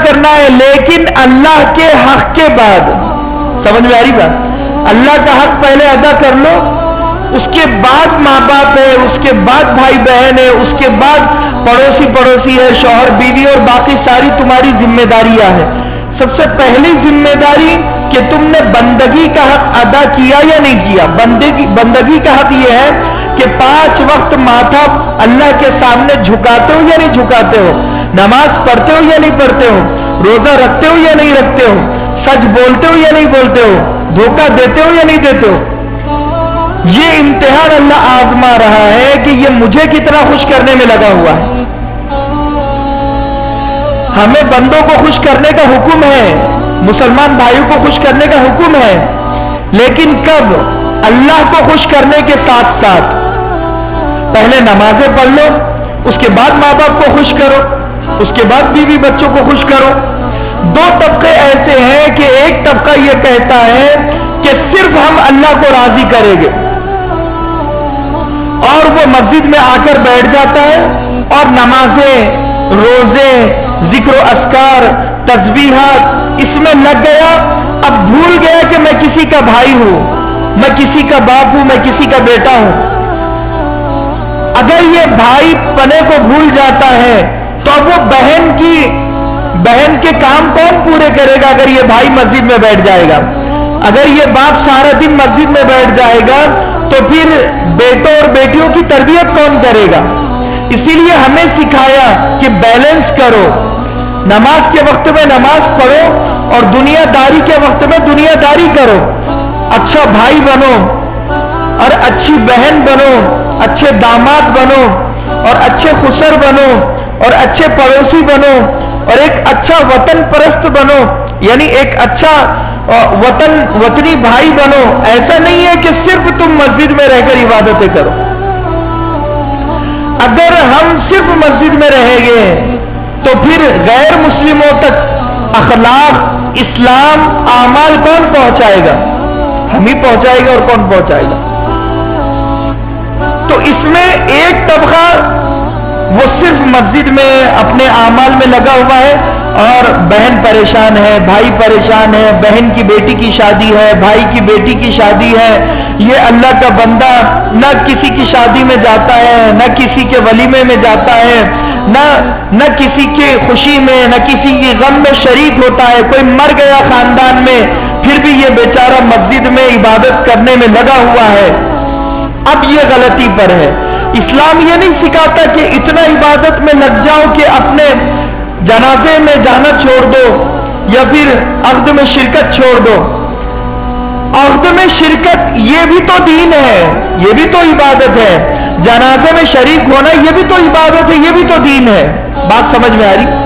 کرنا ہے لیکن اللہ کے حق کے بعد. سمجھ میں آ رہی بات؟ اللہ کا حق پہلے ادا کر لو, اس کے بعد ماں باپ ہے, اس کے بعد بھائی بہن ہے, اس کے بعد پڑوسی ہے, شوہر بیوی, اور باقی ساری تمہاری ذمہ داریاں ہیں. سب سے پہلی ذمہ داری کہ تم نے بندگی کا حق ادا کیا یا نہیں کیا. بندگی کا حق یہ ہے کہ 5 وقت ماتھا اللہ کے سامنے جھکاتے ہو یا نہیں جھکاتے ہو, نماز پڑھتے ہو یا نہیں پڑھتے ہو, روزہ رکھتے ہو یا نہیں رکھتے ہو, سچ بولتے ہو یا نہیں بولتے ہو, دھوکہ دیتے ہو یا نہیں دیتے ہو. یہ امتحان اللہ آزما رہا ہے کہ یہ مجھے کتنا خوش کرنے میں لگا ہوا ہے. ہمیں بندوں کو خوش کرنے کا حکم ہے, مسلمان بھائیوں کو خوش کرنے کا حکم ہے, لیکن کب؟ اللہ کو خوش کرنے کے ساتھ ساتھ پہلے نمازیں پڑھ لو, اس کے بعد ماں باپ کو خوش کرو, اس کے بعد بیوی بچوں کو خوش کرو. 2 طبقے ایسے ہیں کہ ایک طبقہ یہ کہتا ہے کہ صرف ہم اللہ کو راضی کریں گے, اور وہ مسجد میں آ کر بیٹھ جاتا ہے اور نمازیں, روزے, ذکر و اذکار, تسبیحات اس میں لگ گیا. اب بھول گیا کہ میں کسی کا بھائی ہوں, میں کسی کا باپ ہوں, میں کسی کا بیٹا ہوں. اگر یہ بھائی پنے کو بھول جاتا ہے تو اب وہ بہن کے کام کون پورے کرے گا اگر یہ بھائی مسجد میں بیٹھ جائے گا؟ اگر یہ باپ سارا دن مسجد میں بیٹھ جائے گا تو پھر بیٹوں اور بیٹیوں کی تربیت کون کرے گا؟ اسی لیے ہمیں سکھایا کہ بیلنس کرو, نماز کے وقت میں نماز پڑھو اور دنیا داری کے وقت میں دنیا داری کرو. اچھا بھائی بنو اور اچھی بہن بنو, اچھے داماد بنو اور اچھے خسر بنو اور اچھے پڑوسی بنو اور ایک اچھا وطن پرست بنو, یعنی ایک اچھا وطنی بھائی بنو. ایسا نہیں ہے کہ صرف تم مسجد میں رہ کر عبادتیں کرو. اگر ہم صرف مسجد میں رہیں گے تو پھر غیر مسلموں تک اخلاق, اسلام, اعمال کون پہنچائے گا؟ ہم ہی پہنچائے گا, اور کون پہنچائے گا؟ تو اس میں ایک طبقہ وہ صرف مسجد میں اپنے اعمال میں لگا ہوا ہے, اور بہن پریشان ہے, بھائی پریشان ہے, بہن کی بیٹی کی شادی ہے, بھائی کی بیٹی کی شادی ہے. یہ اللہ کا بندہ نہ کسی کی شادی میں جاتا ہے, نہ کسی کے ولیمے میں جاتا ہے, نہ کسی کی خوشی میں, نہ کسی کی غم میں شریک ہوتا ہے. کوئی مر گیا خاندان میں, پھر بھی یہ بیچارہ مسجد میں عبادت کرنے میں لگا ہوا ہے. اب یہ غلطی پر ہے. اسلام یہ نہیں سکھاتا کہ اتنا عبادت میں لگ جاؤ کہ اپنے جنازے میں جانا چھوڑ دو یا پھر عقد میں شرکت چھوڑ دو. عقد میں شرکت یہ بھی تو دین ہے, یہ بھی تو عبادت ہے. جنازے میں شریک ہونا یہ بھی تو عبادت ہے, یہ بھی تو دین ہے. بات سمجھ میں آ رہی؟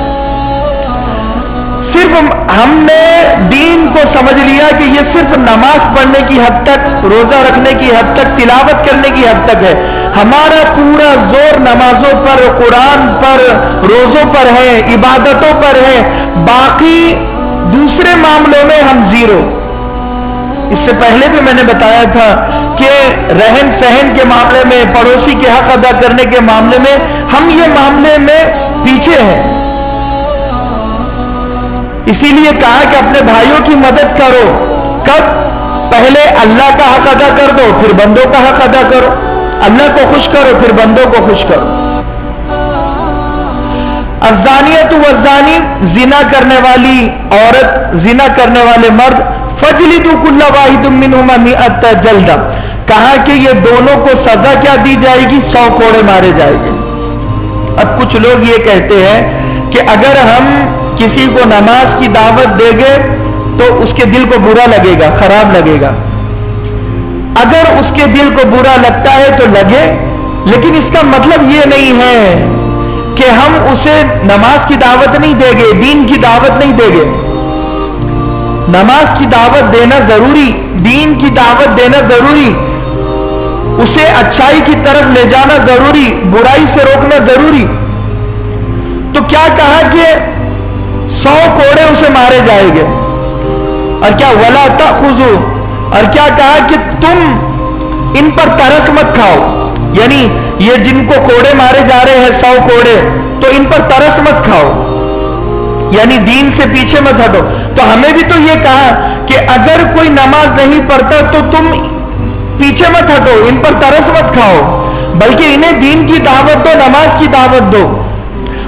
صرف ہم نے دین کو سمجھ لیا کہ یہ صرف نماز پڑھنے کی حد تک, روزہ رکھنے کی حد تک, تلاوت کرنے کی حد تک ہے. ہمارا پورا زور نمازوں پر, قرآن پر, روزوں پر ہے, عبادتوں پر ہے. باقی دوسرے معاملوں میں ہم زیرو. اس سے پہلے بھی میں نے بتایا تھا کہ رہن سہن کے معاملے میں, پڑوسی کے حق ادا کرنے کے معاملے میں ہم یہ معاملے میں پیچھے ہیں. اسی لیے کہا کہ اپنے بھائیوں کی مدد کرو. کب؟ پہلے اللہ کا حق ادا کر دو, پھر بندوں کا حق ادا کرو. اللہ کو خوش کرو, پھر بندوں کو خوش کرو. الزانیۃ والزانی, زنا کرنے والی عورت, زنا کرنے والے مرد, فجلدوا کل واحد منہما 100 جلدہ. کہا کہ یہ دونوں کو سزا کیا دی جائے گی؟ 100 کوڑے مارے جائے گے. اب کچھ لوگ یہ کہتے ہیں کہ اگر ہم کسی کو نماز کی دعوت دیں گے تو اس کے دل کو برا لگے گا, خراب لگے گا. اگر اس کے دل کو برا لگتا ہے تو لگے, لیکن اس کا مطلب یہ نہیں ہے کہ ہم اسے نماز کی دعوت نہیں دیں گے, دین کی دعوت نہیں دیں گے. نماز کی دعوت دینا ضروری, دین کی دعوت دینا ضروری, اسے اچھائی کی طرف لے جانا ضروری, برائی سے روکنا ضروری. تو کیا کہا کہ 100 کوڑے اسے مارے جائیں گے, اور کیا ولا تأخذوا, اور کیا کہا کہ تم ان پر ترس مت کھاؤ. یعنی یہ جن کو کوڑے مارے جا رہے ہیں 100 کوڑے, تو ان پر ترس مت کھاؤ. یعنی دین سے پیچھے مت ہٹو. تو ہمیں بھی تو یہ کہا کہ اگر کوئی نماز نہیں پڑھتا تو تم پیچھے مت ہٹو, ان پر ترس مت کھاؤ, بلکہ انہیں دین کی دعوت دو, نماز کی دعوت دو.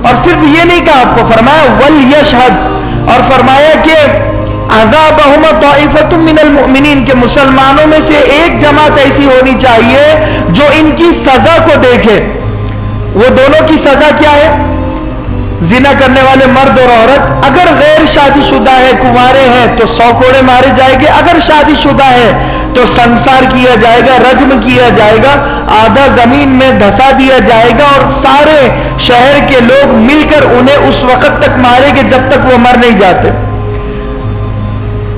اور صرف یہ نہیں کہا آپ کو, فرمایا وَلْيَشْهَدْ, اور فرمایا کہ عَذَابَهُمَ طَائِفَةٌ مِّنَ الْمُؤْمِنِينَ, کہ مسلمانوں میں سے ایک جماعت ایسی ہونی چاہیے جو ان کی سزا کو دیکھے. وہ دونوں کی سزا کیا ہے؟ زنا کرنے والے مرد اور عورت اگر غیر شادی شدہ ہے, کنوارے ہیں, تو 100 کوڑے مارے جائیں گے. اگر شادی شدہ ہے تو سنسار کیا جائے گا, رجم کیا جائے گا, آدھا زمین میں دھسا دیا جائے گا, اور سارے شہر کے لوگ مل کر انہیں اس وقت تک مارے گے جب تک وہ مر نہیں جاتے.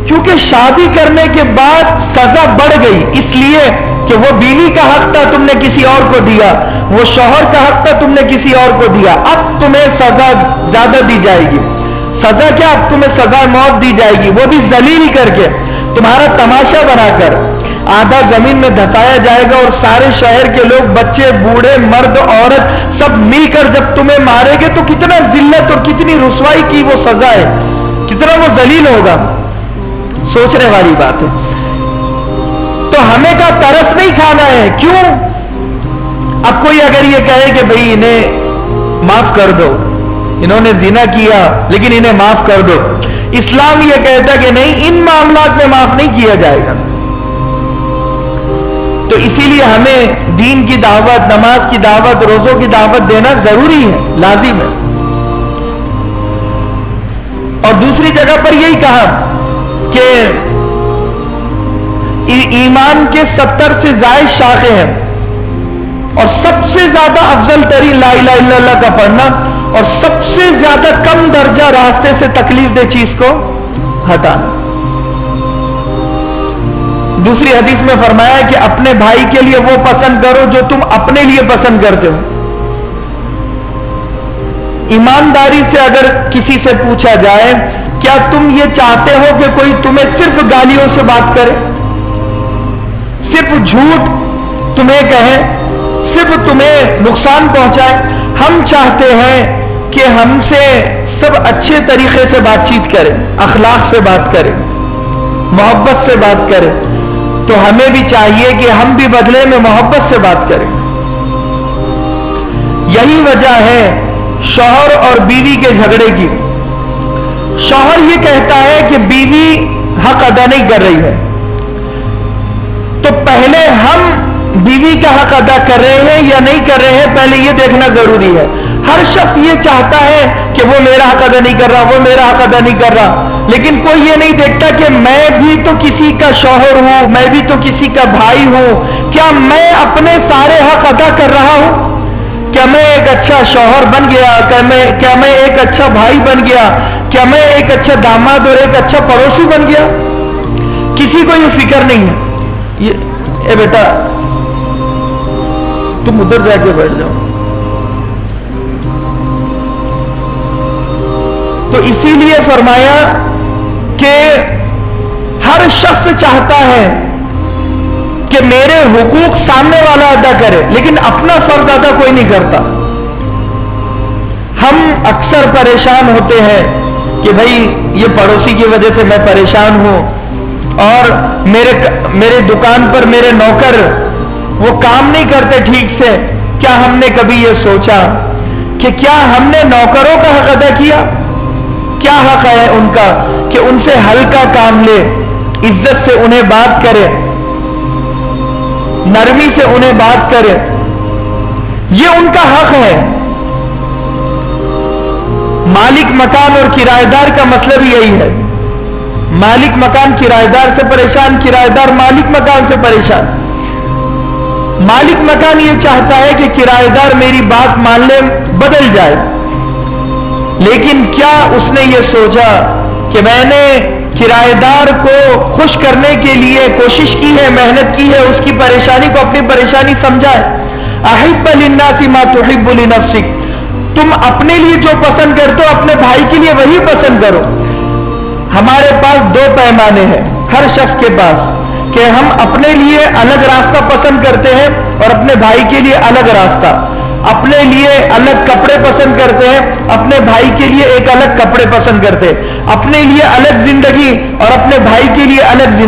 کیونکہ شادی کرنے کے بعد سزا بڑھ گئی, اس لیے کہ وہ بیوی کا حق تھا تم نے کسی اور کو دیا, وہ شوہر کا حق تھا تم نے کسی اور کو دیا, اب تمہیں سزا زیادہ دی جائے گی. سزا کیا؟ اب تمہیں سزا موت دی جائے گی, وہ بھی ذلیل کر کے, تمہارا تماشا بنا کر آدھا زمین میں دھسایا جائے گا, اور سارے شہر کے لوگ, بچے, بوڑھے, مرد, عورت سب مل کر جب تمہیں مارے گے تو کتنا ذلت اور کتنی رسوائی کی وہ سزا ہے, کتنا وہ ذلیل ہوگا. سوچنے والی بات ہے. تو ہمیں کا ترس نہیں کھانا ہے. کیوں؟ اب کوئی اگر یہ کہے کہ بھئی انہیں معاف کر دو, انہوں نے زنا کیا لیکن انہیں معاف کر دو, اسلام یہ کہتا کہ نہیں, ان معاملات میں معاف نہیں کیا جائے گا. تو اسی لیے ہمیں دین کی دعوت, نماز کی دعوت, روزوں کی دعوت دینا ضروری ہے, لازم ہے. اور دوسری جگہ پر یہی کہا کہ ایمان کے 70 سے زائد شاخیں ہیں, اور سب سے زیادہ افضل ترین لا الہ الا اللہ کا پڑھنا, اور سب سے زیادہ کم درجہ راستے سے تکلیف دہ چیز کو ہٹانا. دوسری حدیث میں فرمایا کہ اپنے بھائی کے لیے وہ پسند کرو جو تم اپنے لیے پسند کرتے ہو. ایمانداری سے اگر کسی سے پوچھا جائے کیا تم یہ چاہتے ہو کہ کوئی تمہیں صرف گالیوں سے بات کرے, صرف جھوٹ تمہیں کہے, صرف تمہیں نقصان پہنچائے؟ ہم چاہتے ہیں کہ ہم سے سب اچھے طریقے سے بات چیت کرے, اخلاق سے بات کرے, محبت سے بات کرے. تو ہمیں بھی چاہیے کہ ہم بھی بدلے میں محبت سے بات کریں. یہی وجہ ہے شوہر اور بیوی کے جھگڑے کی. شوہر یہ کہتا ہے کہ بیوی حق ادا نہیں کر رہی ہے, تو پہلے ہم بیوی کا حق ادا کر رہے ہیں یا نہیں کر رہے ہیں, پہلے یہ دیکھنا ضروری ہے. ہر شخص یہ چاہتا ہے کہ وہ میرا حق ادا نہیں کر رہا, وہ میرا حق ادا نہیں کر رہا, لیکن کوئی یہ نہیں دیکھتا کہ میں بھی تو کسی کا شوہر ہوں, میں بھی تو کسی کا بھائی ہوں. کیا میں اپنے سارے حق ادا کر رہا ہوں؟ کیا میں ایک اچھا شوہر بن گیا؟ کیا میں ایک اچھا بھائی بن گیا؟ کیا میں ایک اچھا داماد اور ایک اچھا پڑوسی بن گیا؟ کسی کو یہ فکر نہیں ہے. اے بیٹا تم ادھر جا کے بیٹھ جاؤ. تو اسی لیے فرمایا کہ ہر شخص چاہتا ہے کہ میرے حقوق سامنے والا ادا کرے, لیکن اپنا فرض ادا کوئی نہیں کرتا. ہم اکثر پریشان ہوتے ہیں کہ بھائی یہ پڑوسی کی وجہ سے میں پریشان ہوں, اور میرے دکان پر میرے نوکر وہ کام نہیں کرتے ٹھیک سے. کیا ہم نے کبھی یہ سوچا کہ کیا ہم نے نوکروں کا حق ادا کیا؟ کیا حق ہے ان کا کہ ان سے ہلکا کام لے, عزت سے انہیں بات کرے, نرمی سے انہیں بات کرے؟ یہ ان کا حق ہے. مالک مکان اور کرایہ دار کا مسئلہ بھی یہی ہے. مالک مکان کرایہ دار سے پریشان, کرایہ دار مالک مکان سے پریشان. مالک مکان یہ چاہتا ہے کہ کرایہ دار میری بات مان لے, بدل جائے, لیکن کیا اس نے یہ سوچا کہ میں نے کرایہ دار کو خوش کرنے کے لیے کوشش کی ہے, محنت کی ہے, اس کی پریشانی کو اپنی پریشانی سمجھا ہے؟ احب للناس ما تحب لنفسک. تم اپنے لیے جو پسند کرتے ہو اپنے بھائی کے لیے وہی پسند کرو. ہمارے پاس 2 پیمانے ہیں ہر شخص کے پاس, کہ ہم اپنے لیے الگ راستہ پسند کرتے ہیں اور اپنے بھائی کے لیے الگ راستہ. اپنے لیے الگ کپڑے پسند کرتے ہیں، اپنے بھائی کے لیے ایک الگ کپڑے پسند کرتے ہیں، اپنے لیے الگ زندگی اور اپنے بھائی کے لیے الگ زندگی.